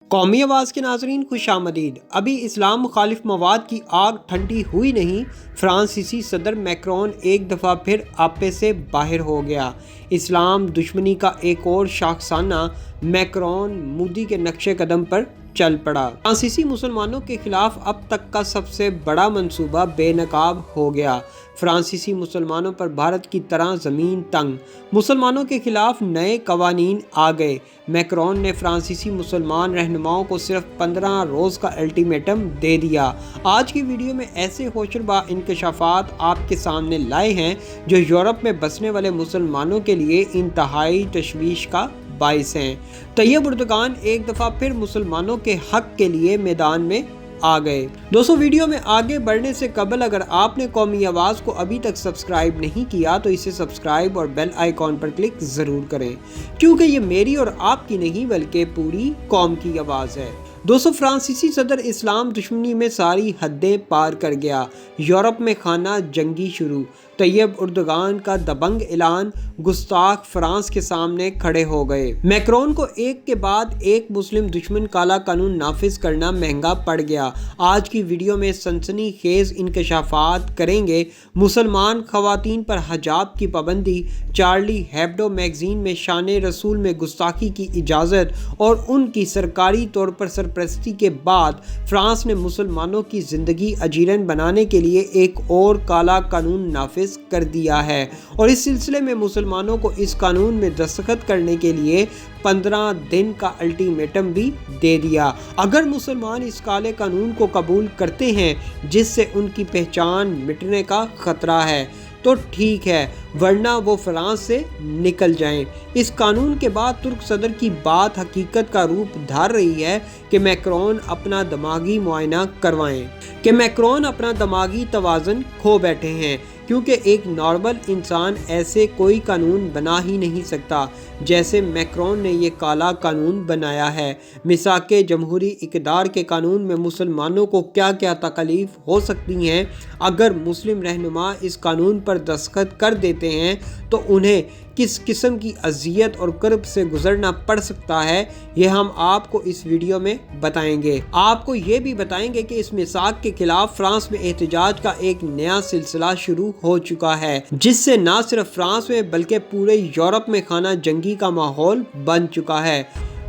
قومی آواز کے ناظرین خوش آمدید۔ ابھی اسلام مخالف مواد کی آگ ٹھنڈی ہوئی نہیں، فرانسیسی صدر میکرون ایک دفعہ پھر آپے سے باہر ہو گیا۔ اسلام دشمنی کا ایک اور شاخسانہ میکرون مودی کے نقش قدم پر چل پڑا۔ فرانسیسی مسلمانوں کے خلاف اب تک کا سب سے بڑا منصوبہ بے نقاب ہو گیا۔ فرانسیسی مسلمانوں پر بھارت کی طرح زمین تنگ، مسلمانوں کے خلاف نئے قوانین آ گئے۔ میکرون نے فرانسیسی مسلمان رہنماؤں کو صرف 15 روز کا الٹیمیٹم دے دیا۔ آج کی ویڈیو میں ایسے ہوشربا انکشافات آپ کے سامنے لائے ہیں جو یورپ میں بسنے والے مسلمانوں کے لیے انتہائی تشویش کا باعث ہیں۔ طیب اردگان ایک دفعہ پھر مسلمانوں کے حق کے لیے میدان میں آ گئے۔ دوستو، ویڈیو میں آگے بڑھنے سے قبل اگر آپ نے قومی آواز کو ابھی تک سبسکرائب نہیں کیا تو اسے سبسکرائب اور بیل آئیکن پر کلک ضرور کریں، کیونکہ یہ میری اور آپ کی نہیں بلکہ پوری قوم کی آواز ہے۔ دوستو، فرانسیسی صدر اسلام دشمنی میں ساری حدیں پار کر گیا، یورپ میں خانہ جنگی شروع۔ طیب اردگان کا دبنگ اعلان، گستاخ فرانس کے سامنے کھڑے ہو گئے۔ میکرون کو ایک کے بعد ایک مسلم دشمن کالا قانون نافذ کرنا مہنگا پڑ گیا۔ آج کی ویڈیو میں سنسنی خیز انکشافات کریں گے۔ مسلمان خواتین پر حجاب کی پابندی، چارلی ہیبڈو میگزین میں شان رسول میں گستاخی کی اجازت اور ان کی سرکاری طور پر سرپرستی کے بعد فرانس نے مسلمانوں کی زندگی اجیرن بنانے کے لیے ایک اور کالا قانون نافذ کر دیا ہے، اور اس سلسلے میں مسلمانوں کو اس قانون میں دستخط کرنے کے لیے 15 دن کا الٹیمیٹم بھی دے دیا۔ اگر مسلمان اس کالے قانون کو قبول کرتے ہیں جس سے ان کی پہچان مٹنے کا خطرہ ہے تو ٹھیک ہے، ورنہ وہ فرانس سے نکل جائیں۔ اس قانون کے بعد ترک صدر کی بات حقیقت کا روپ دھار رہی ہے کہ میکرون اپنا دماغی معائنہ کروائیں، کہ میکرون اپنا دماغی توازن کھو بیٹھے ہیں، کیونکہ ایک نارمل انسان ایسے کوئی قانون بنا ہی نہیں سکتا جیسے میکرون نے یہ کالا قانون بنایا ہے۔ میثاق جمہوری اقدار کے قانون میں مسلمانوں کو کیا کیا تکالیف ہو سکتی ہیں اگر مسلم رہنما اس قانون پر دستخط کر دیتے ہیں تو انہیں کس قسم کی اذیت اور کرب سے گزرنا پڑ سکتا ہے، یہ ہم آپ کو اس ویڈیو میں بتائیں گے۔ آپ کو یہ بھی بتائیں گے کہ اس میثاق کے خلاف فرانس میں احتجاج کا ایک نیا سلسلہ شروع ہو چکا ہے، جس سے نہ صرف فرانس میں بلکہ پورے یورپ میں خانہ جنگی کا ماحول بن چکا ہے۔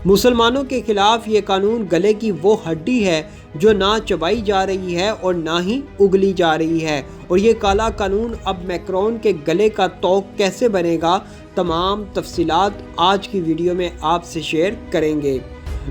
مسلمانوں کے خلاف یہ قانون گلے کی وہ ہڈی ہے جو نہ چبائی جا رہی ہے اور نہ ہی اگلی جا رہی ہے، اور یہ کالا قانون اب میکرون کے گلے کا توق کیسے بنے گا، تمام تفصیلات آج کی ویڈیو میں آپ سے شیئر کریں گے۔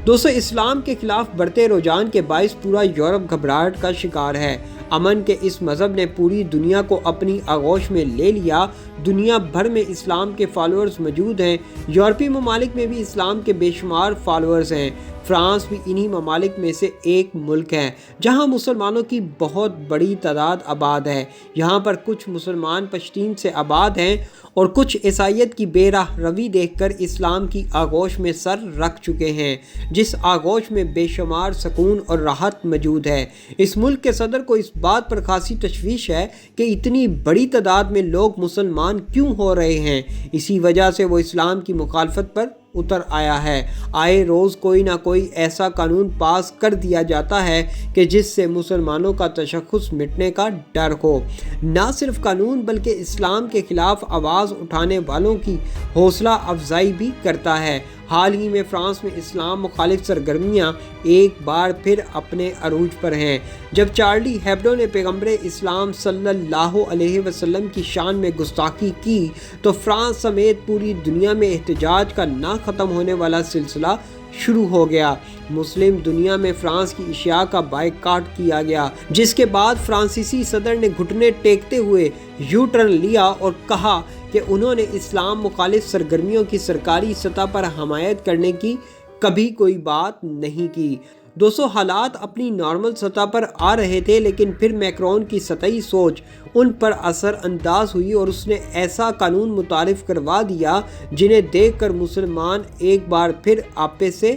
دوستو، اسلام کے خلاف بڑھتے رجحان کے باعث پورا یورپ گھبراہٹ کا شکار ہے۔ امن کے اس مذہب نے پوری دنیا کو اپنی آغوش میں لے لیا۔ دنیا بھر میں اسلام کے فالوورز موجود ہیں۔ یورپی ممالک میں بھی اسلام کے بے شمار فالوورز ہیں۔ فرانس بھی انہی ممالک میں سے ایک ملک ہے جہاں مسلمانوں کی بہت بڑی تعداد آباد ہے۔ یہاں پر کچھ مسلمان پشتین سے آباد ہیں اور کچھ عیسائیت کی بے راہ روی دیکھ کر اسلام کی آغوش میں سر رکھ چکے ہیں، جس آغوش میں بے شمار سکون اور راحت موجود ہے۔ اس ملک کے صدر کو اس بات پر خاصی تشویش ہے کہ اتنی بڑی تعداد میں لوگ مسلمان کیوں ہو رہے ہیں۔ اسی وجہ سے وہ اسلام کی مخالفت پر اتر آیا ہے۔ آئے روز کوئی نہ کوئی ایسا قانون پاس کر دیا جاتا ہے کہ جس سے مسلمانوں کا تشخص مٹنے کا ڈر ہو۔ نہ صرف قانون بلکہ اسلام کے خلاف آواز اٹھانے والوں کی حوصلہ افزائی بھی کرتا ہے۔ حال ہی میں فرانس میں اسلام مخالف سرگرمیاں ایک بار پھر اپنے عروج پر ہیں۔ جب چارلی ہیبڈو نے پیغمبر اسلام صلی اللہ علیہ وسلم کی شان میں گستاخی کی تو فرانس سمیت پوری دنیا میں احتجاج کا نہ ختم ہونے والا سلسلہ شروع ہو گیا۔ مسلم دنیا میں فرانس کی اشیاء کا بائیکاٹ کیا گیا، جس کے بعد فرانسیسی صدر نے گھٹنے ٹیکتے ہوئے یو ٹرن لیا اور کہا کہ انہوں نے اسلام مخالف سرگرمیوں کی سرکاری سطح پر حمایت کرنے کی کبھی کوئی بات نہیں کی۔ دوستو، حالات اپنی نارمل سطح پر آ رہے تھے، لیکن پھر میکرون کی سطحی سوچ ان پر اثر انداز ہوئی اور اس نے ایسا قانون متعارف کروا دیا جنہیں دیکھ کر مسلمان ایک بار پھر آپے سے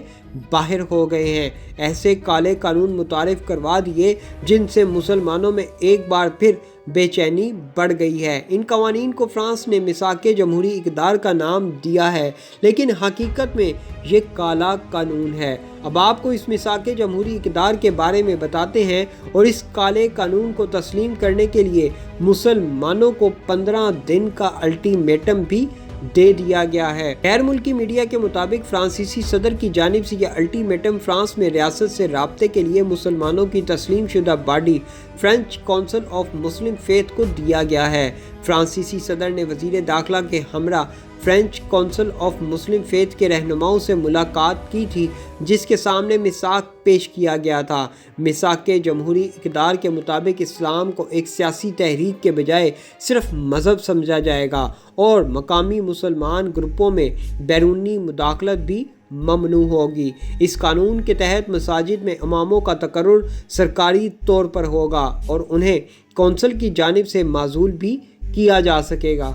باہر ہو گئے ہیں۔ ایسے کالے قانون متعارف کروا دیے جن سے مسلمانوں میں ایک بار پھر بے چینی بڑھ گئی ہے۔ ان قوانین کو فرانس نے میثاق جمہوری اقدار کا نام دیا ہے، لیکن حقیقت میں یہ کالا قانون ہے۔ اب آپ کو اس میثاق جمہوری اقدار کے بارے میں بتاتے ہیں، اور اس کالے قانون کو تسلیم کرنے کے لیے مسلمانوں کو 15 دن کا الٹیمیٹم بھی دے دیا گیا ہے۔ غیر ملکی میڈیا کے مطابق فرانسیسی صدر کی جانب سے یہ الٹیمیٹم فرانس میں ریاست سے رابطے کے لیے مسلمانوں کی تسلیم شدہ body French council of Muslim faith کو دیا گیا ہے۔ فرانسیسی صدر نے وزیر داخلہ کے ہمراہ French council of Muslim faith کے رہنماؤں سے ملاقات کی تھی، جس کے سامنے میثاق پیش کیا گیا تھا۔ میثاق جمہوری اقدار کے مطابق اسلام کو ایک سیاسی تحریک کے بجائے صرف مذہب سمجھا جائے گا، اور مقامی مسلمان گروپوں میں بیرونی مداخلت بھی ممنوع ہوگی۔ اس قانون کے تحت مساجد میں اماموں کا تقرر سرکاری طور پر ہوگا، اور انہیں کونسل کی جانب سے معزول بھی کیا جا سکے گا۔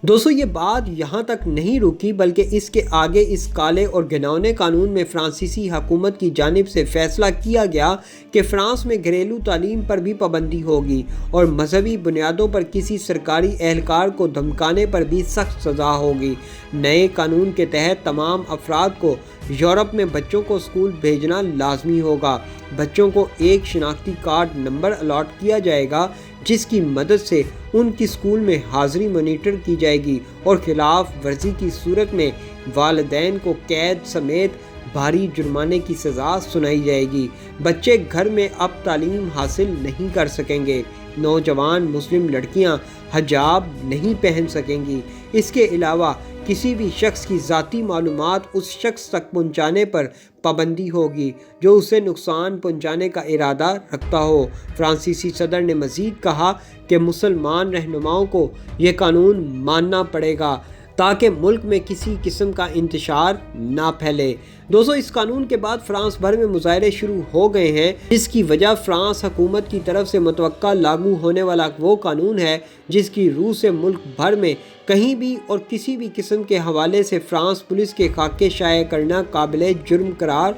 دوستو، یہ بات یہاں تک نہیں رکی، بلکہ اس کے آگے اس کالے اور گھناؤنے قانون میں فرانسیسی حکومت کی جانب سے فیصلہ کیا گیا کہ فرانس میں گھریلو تعلیم پر بھی پابندی ہوگی، اور مذہبی بنیادوں پر کسی سرکاری اہلکار کو دھمکانے پر بھی سخت سزا ہوگی۔ نئے قانون کے تحت تمام افراد کو یورپ میں بچوں کو اسکول بھیجنا لازمی ہوگا۔ بچوں کو ایک شناختی کارڈ نمبر الاٹ کیا جائے گا، جس کی مدد سے ان کی اسکول میں حاضری مانیٹر کی جائے گی، اور خلاف ورزی کی صورت میں والدین کو قید سمیت بھاری جرمانے کی سزا سنائی جائے گی۔ بچے گھر میں اب تعلیم حاصل نہیں کر سکیں گے۔ نوجوان مسلم لڑکیاں حجاب نہیں پہن سکیں گی۔ اس کے علاوہ کسی بھی شخص کی ذاتی معلومات اس شخص تک پہنچانے پر پابندی ہوگی جو اسے نقصان پہنچانے کا ارادہ رکھتا ہو۔ فرانسیسی صدر نے مزید کہا کہ مسلمان رہنماؤں کو یہ قانون ماننا پڑے گا تاکہ ملک میں کسی قسم کا انتشار نہ پھیلے۔ دوستو، اس قانون کے بعد فرانس بھر میں مظاہرے شروع ہو گئے ہیں، جس کی وجہ فرانس حکومت کی طرف سے متوقع لاگو ہونے والا وہ قانون ہے جس کی روح سے ملک بھر میں کہیں بھی اور کسی بھی قسم کے حوالے سے فرانس پولیس کے خاکے شائع کرنا قابل جرم قرار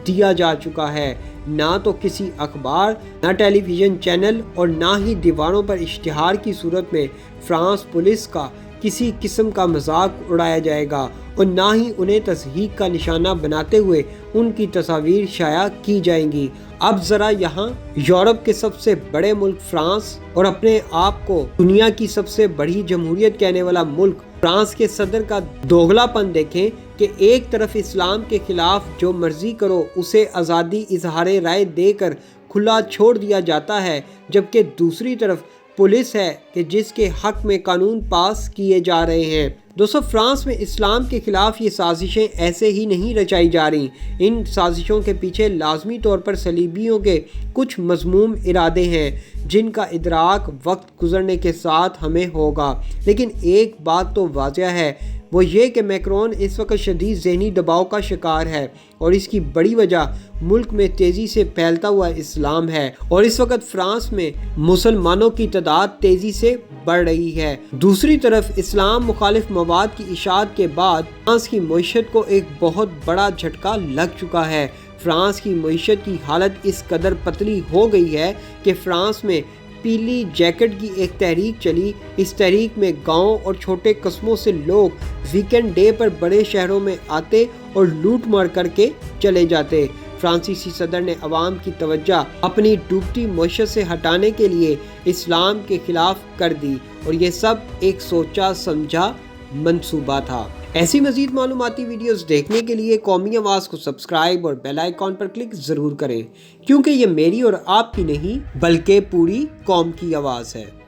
دیا جا چکا ہے۔ نہ تو کسی اخبار، نہ ٹیلی ویژن چینل، اور نہ ہی دیواروں پر اشتہار کی صورت میں فرانس پولیس کا کسی قسم کا مذاق اڑایا جائے گا، اور نہ ہی انہیں تضحیک کا نشانہ بناتے ہوئے ان کی تصاویر شائع کی جائیں گی۔ اب ذرا یہاں یورپ کے سب سے بڑے ملک فرانس اور اپنے آپ کو دنیا کی سب سے بڑی جمہوریت کہنے والا ملک فرانس کے صدر کا دوغلا پن دیکھیں کہ ایک طرف اسلام کے خلاف جو مرضی کرو اسے آزادی اظہار رائے دے کر کھلا چھوڑ دیا جاتا ہے، جبکہ دوسری طرف پولیس ہے کہ جس کے حق میں قانون پاس کیے جا رہے ہیں۔ دوستو، فرانس میں اسلام کے خلاف یہ سازشیں ایسے ہی نہیں رچائی جا رہی۔ ان سازشوں کے پیچھے لازمی طور پر صلیبیوں کے کچھ مذموم ارادے ہیں، جن کا ادراک وقت گزرنے کے ساتھ ہمیں ہوگا۔ لیکن ایک بات تو واضح ہے، وہ یہ کہ میکرون اس وقت شدید ذہنی دباؤ کا شکار ہے، اور اس کی بڑی وجہ ملک میں تیزی سے پھیلتا ہوا اسلام ہے، اور اس وقت فرانس میں مسلمانوں کی تعداد تیزی سے بڑھ رہی ہے۔ دوسری طرف اسلام مخالف مواد کی اشاعت کے بعد فرانس کی معیشت کو ایک بہت بڑا جھٹکا لگ چکا ہے۔ فرانس کی معیشت کی حالت اس قدر پتلی ہو گئی ہے کہ فرانس میں پیلی جیکٹ کی ایک تحریک چلی۔ اس تحریک میں گاؤں اور چھوٹے قصبوں سے لوگ ویکنڈ ڈے پر بڑے شہروں میں آتے اور لوٹ مار کر کے چلے جاتے۔ فرانسیسی صدر نے عوام کی توجہ اپنی ڈوبتی معیشت سے ہٹانے کے لیے اسلام کے خلاف کر دی، اور یہ سب ایک سوچا سمجھا منصوبہ تھا۔ ایسی مزید معلوماتی ویڈیوز دیکھنے کے لیے قومی آواز کو سبسکرائب اور بیل آئیکن پر کلک ضرور کریں، کیونکہ یہ میری اور آپ کی نہیں بلکہ پوری قوم کی آواز ہے۔